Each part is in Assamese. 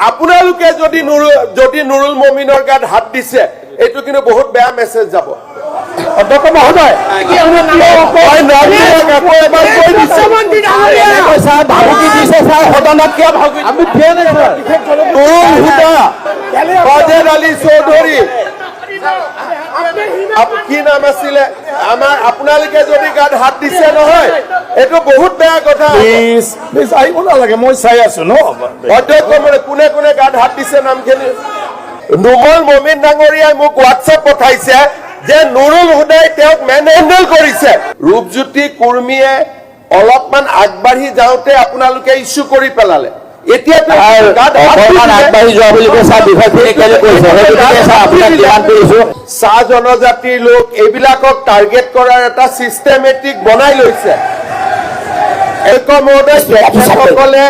আপোনালোকে যদি নুৰুল মমিনৰ গাত হাত দিছে এইটো কিন্তু বহুত বেয়া মেছেজ যাব অধ্যক্ষ মহোদয় ভাবুকি দিছে স্যার সদনত কিয় আমি বাজেদ আলী চৌধুৰী কি নাম আছিলে আমাৰ আপোনালোকে যদি গাত হাত দিছে নহয় এইটো বহুত বেয়া কথা প্লিজ আহিব নালাগে মই চাই আছো ন অধ্যক্ষ মানে কোনে কোনে গাত হাত দিছে নামখিনি নুমল মমিন ডাঙৰীয়াই মোক হোৱাটছএপ পঠাইছে যে নুৰুল হুদাই তেওঁক মেনহেণ্ডেল কৰিছে ৰূপজ্যোতি কুৰ্মীয়ে অলপমান আগবাঢ়ি যাওঁতে আপোনালোকে ইছ্যু কৰি পেলালে এতিয়া চাহ জনজাতিৰ লোক এইবিলাকক টাৰ্গেট কৰাৰ এটা চিষ্টেমেটিক বনাই লৈছে সকলে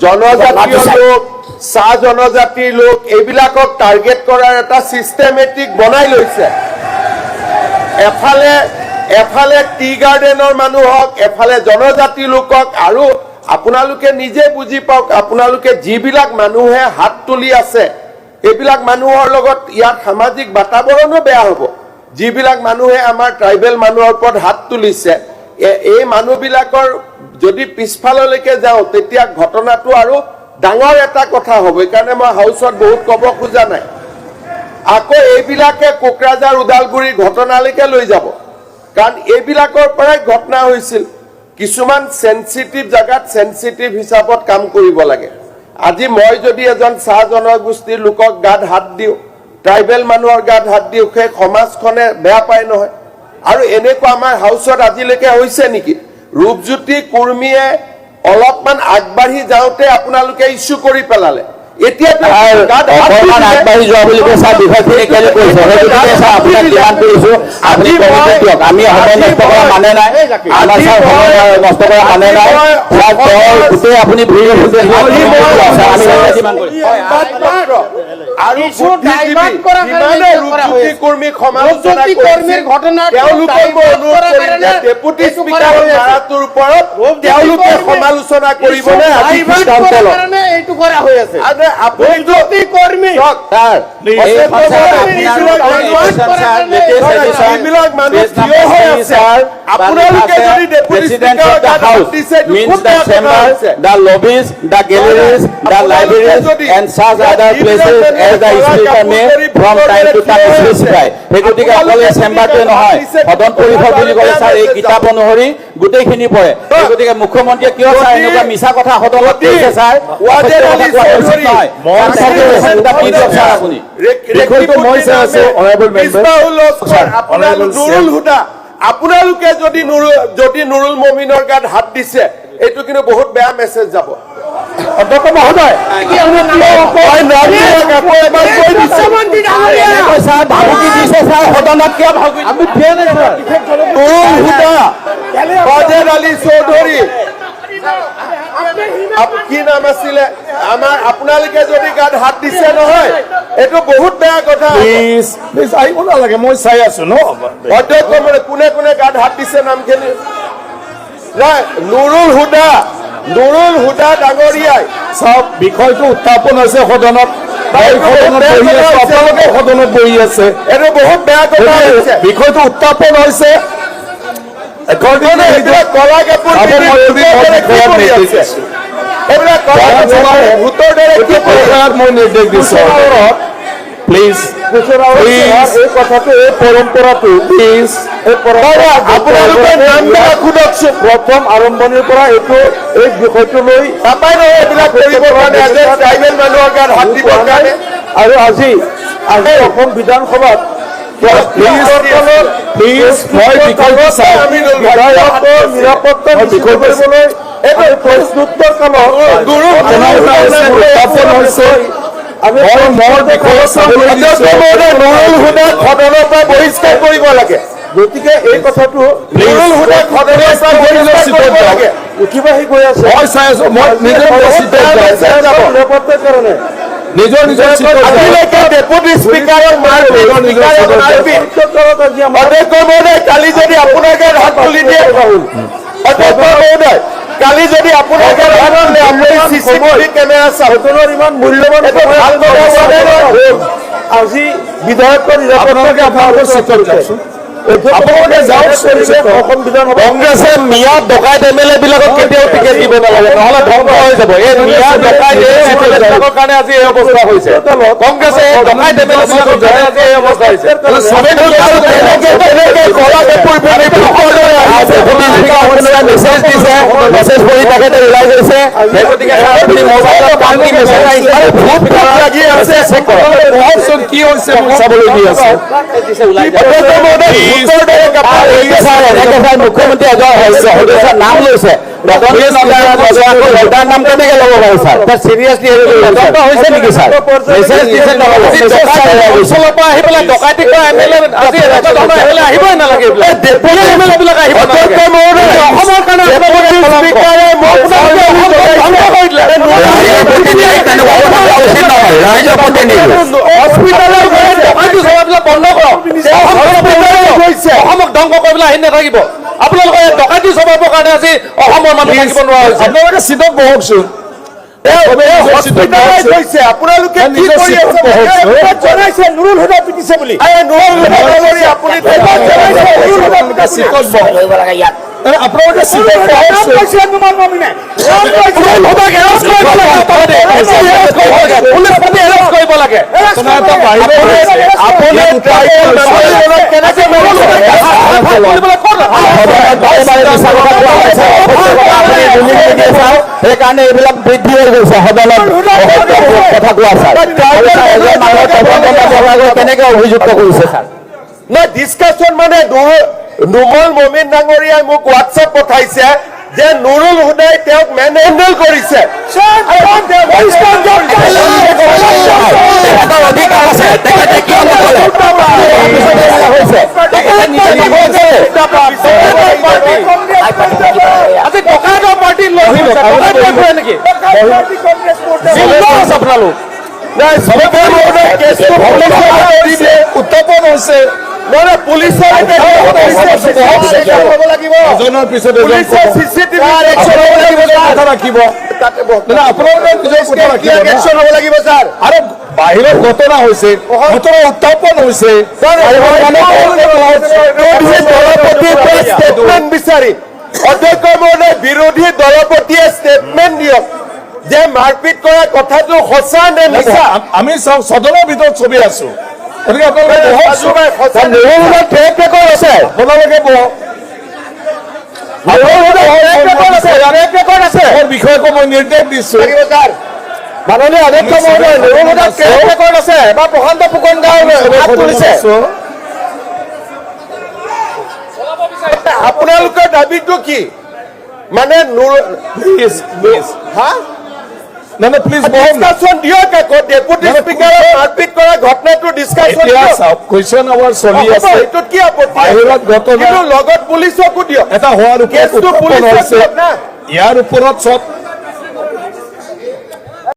জনজাতীয় লোক চাহ জনজাতিৰ লোক এইবিলাকক টাৰ্গেট কৰাৰ এটা চিষ্টেমেটিক বনাই লৈছে এফালে টি গাৰ্ডেনৰ মানুহক এফালে জনজাতি লোকক আৰু আপোনালোকে নিজে বুজি পাওক আপোনালোকে যিবিলাক মানুহে হাত তুলি আছে এইবিলাক মানুহৰ লগত ইয়াৰ সামাজিক বাতাবৰণো বেয়া হ'ব যিবিলাক মানুহে আমাৰ ট্ৰাইবেল মানুহৰ ওপৰত হাত তুলিছে এই মানুহবিলাকৰ যদি পিছফাললৈকে যাওঁ তেতিয়া ঘটনাটো আৰু ডাঙৰ এটা কথা হ'ব এইকাৰণে মই হাউচত বহুত ক'ব খোজা নাই আকৌ এইবিলাকে কোকৰাঝাৰ ওদালগুৰি ঘটনালৈকে লৈ যাব কাৰণ এইবিলাকৰ পৰাই ঘটনা হৈছিল কিছুমান সেনসিটিভ জায়গাত সেনসিটিভ হিচাপত কাম কৰিব লাগে আজি মই যদি এজন চাহ জনগোষ্ঠীৰ লোকক গাত হাত দিও ট্ৰাইবেল মানুহৰ গাত হাত দিও সেই সমাজখনে বেয়া পায় নহয় আৰু এনেকুৱা আমাৰ হাউচত আজিলৈকে হৈছে নেকি ৰূপজ্যোতি কুৰ্মীয়ে অলপমান আগবাঢ়ি যাওঁতে আপোনালোকে ইছ্যু কৰি পেলালে এতিয়া আগবাঢ়ি যোৱা বুলি কৈছা বিষয়খিনি কেলে কৈছে সেইটোকে চাই আপোনাক ডিমাণ্ড কৰিছো আপুনি দিয়ক আমি সময় নষ্ট কৰা মানে নাই আমাৰ সময় নষ্ট কৰা মানে নাই গোটেই আপুনি ভিৰ আমি ডিমাণ্ড কৰিছো আৰু ৰূপজ্যোতি কৰ্মীক সমালোচনা কৰ্মীৰ ঘটনা তেওঁলোকৰ ডেপুটি স্পিকাৰৰ মাৰাটোৰ ওপৰত তেওঁলোকে সমালোচনা কৰিবনে আজি সিদ্ধান্ত লয় এইটো কৰা হৈ আছে ৰূপজ্যোতি কৰ্মী এইবিলাক মানুহ থিয় হৈ আছে আপোনালোকে যদি ডেপুটি স্পিকাৰৰ গাত হাত দিছে the lobbies, the galleries, the libraries and such other places as the speaker may from time to time specify. হেতুকে অকল চেম্বাৰটো নহয় সদন পৰিষদ বুলি ক'লে ছাৰ এই কিতাপ অনুসৰি গোটেইখিনি পৰে গতিকে মুখ্যমন্ত্ৰীয়ে কিয় ছাৰ এনেকুৱা মিছা কথা সদনত কৈছে ছাৰ আপোনালোকে যদি নুৰুল মমিনৰ গাত হাত দিছে এইটো কিন্তু বহুত বেয়া মেছেজ যাব অধ্যক্ষ মহোদয় ভাবুকি দিছে স্যার সদনত কিয় আমি বাজেদ আলী চৌধুৰী কি নাম আছিলে আমাৰ আপোনালোকে যদি গাত হাত দিছে নহয় এইটো বহুত বেয়া কথা প্লিজ আহিব নালাগে মই চাই আছো ন অধ্যক্ষ মানে কোনে কোনে গাত হাত দিছে নামখিনি নুৰুল হুদা ডাঙৰীয়াই চাওক বিষয়টো উত্থাপন হৈছে সদনত আপোনালোকে সদনত বহি আছে এইটো বহুত বেয়া কথা হৈছে বিষয়টো উত্থাপন হৈছে কলা কাপোৰ মই নিৰ্দেশ দিছো প্লিজ এই কথাটো এই পৰম্পৰাটো প্লিজ আপোনালোকে নামবিলাক সোধকচোন প্ৰথম আৰম্ভণিৰ পৰা এইটো এই বিষয়টো লৈ নাপায় নহয় এইবিলাক কৰিবৰ কাৰণে ট্ৰাইবেল মানুহৰ গাত হাত দিবৰ কাৰণে আৰু আজি অসম বিধানসভাত নিৰাপত্তা বিষয় কৰিবলৈ প্ৰশ্নোত্তৰ কালত আমি নুৰুল হুদাক সদনৰ পৰা বহিষ্কাৰ কৰিব লাগে গতিকে এই কথাটো নুৰুল হুদাক সদনৰ পৰা বহিষ্কাৰ কৰিব লাগে উঠিবাহি গৈ আছে মই চাই আছো মই নিজৰ নিৰাপত্তাৰ কাৰণে নিজৰ ডেপুটি স্পিকাৰৰ কালি যদি আপোনাক হাত তুলি দিয়ে অধ্যক্ষ মহোদয় কালি যদি আপোনালোকে চিচিটিভি কেমেৰা চাওক সদনৰ ইমান মূল্যৱান এইটো সময় ভাল কথা হোৱা নাই নহয়। আজি বিধায়কৰ আপোনালোকে আপোনালোকৰ চিটত যাওকচোন। আপোনালোকে যাওক অসম বিধানসভা কংগ্ৰেছে মিয়া ডকাইত MLA বিলাকক কেতিয়াও টিকেট দিব নালাগে, নহলে ধ্বংস হৈ যাব। এই মিয়া ডকাইত MLA বিলাকৰ কাৰণে আজি এই অৱস্থা হৈছে। কংগ্ৰেছে এই ডকাইত MLA বিলাকৰ কাৰণে আজি এই অৱস্থা হৈছে। মেছেজ দিছে, মেছেজ পঢ়ি তেখেতে ওলাই গৈছে। সেই গতিকে আপুনি মোবাইলত কাম কি মেছেজ আহিছে লাগি আছে, চেক কৰক। কি হৈছে মোক চাবলৈ দি আছে। মুখ্যমন্ত্ৰী এজন হৈছে নাম লৈছে, নাম কেনেকে ল'ব পাৰে ছাৰ? চিৰিয়াছলি তদন্ত হৈছে নেকি ছাৰ? মেছেজ দিছে অঞ্চলৰ পৰা আহি পেলাই ডকাইতি কৰা MLA আজি আহিবই নালাগে। MLA বিলাক আহিব নালাগে। অসমৰ কাৰণে বন্ধ কৰক। অসমক ধ্বংস কৰিবলৈ আহি নাথাকিব। আপোনালোকে ডকাইতি চলাবৰ কাৰণে আজি অসমৰ মানুহ থাকিব নোৱাৰা হৈছে। আপোনালোকে চিটত বহকচোন। আপোনালোকে কি কৰি আছে? জনাইছে নুৰুল হুদা পিটিছে বুলি। আপুনি আপোনালোকে চিটত কৰিব লাগে। সেইকাৰণে এইবিলাক বৃদ্ধি হৈ গৈছে সদনত কথা কোৱা ছাৰ। কেনেকে অভিযুক্ত কৰিছে ছাৰ? নহয়, ডিছকাশ্যন মানে নুমল মমিন ডাঙৰীয়াই মোক হোৱাটছএপ পঠাইছে যে নুৰুল হুদাই তেওঁক মেন হেণ্ডেল কৰিছে। আজি ডকাইতৰ পাৰ্টি নেকি আপোনালোক? উত্থাপন হৈছে মানে পুলিচৰ এজনৰ পিছত চিচিটিভি ৰাখিব। আপোনালোকে নিজৰ কথা ৰাখিব হ'ব লাগিব ছাৰ। আৰু বাহিৰত ঘটনা হৈছে, ঘটনা উত্থাপন হৈছে। ষ্টেটমেণ্ট বিচাৰি অধ্যক্ষ মহোদয়, বিৰোধী দলপতিয়ে ষ্টেটমেণ্ট দিয়ক যে মাৰপিট কৰা কথাটো সঁচা নে মিছা। আমি সদনৰ ভিতৰত ছবি আছো, গতিকে আপোনালোকে বিষয়কো মই নিৰ্দেশ দিছো। মাননীয় অধ্যক্ষ মহোদয়, আছে বা প্ৰশান্ত ফুকন তুলিছে। আপোনালোকৰ দাবীটো কি? মানে প্লিজ ডিছকাশ্যন দিয়ক আকৌ। ডেপুটি স্পীকাৰক মাৰপিট কৰা ঘটনাটো ডিছকাশ্যন কুৱেশ্যন আৱাৰ চলি আছে। সেইটোত কি আপত্তি? বাহিৰত ঘটনা লগত পুলিচকো দিয়ক। এটা হোৱাৰ কেছটো পুলিচক দিয়ক না। ইয়াৰ ওপৰত চব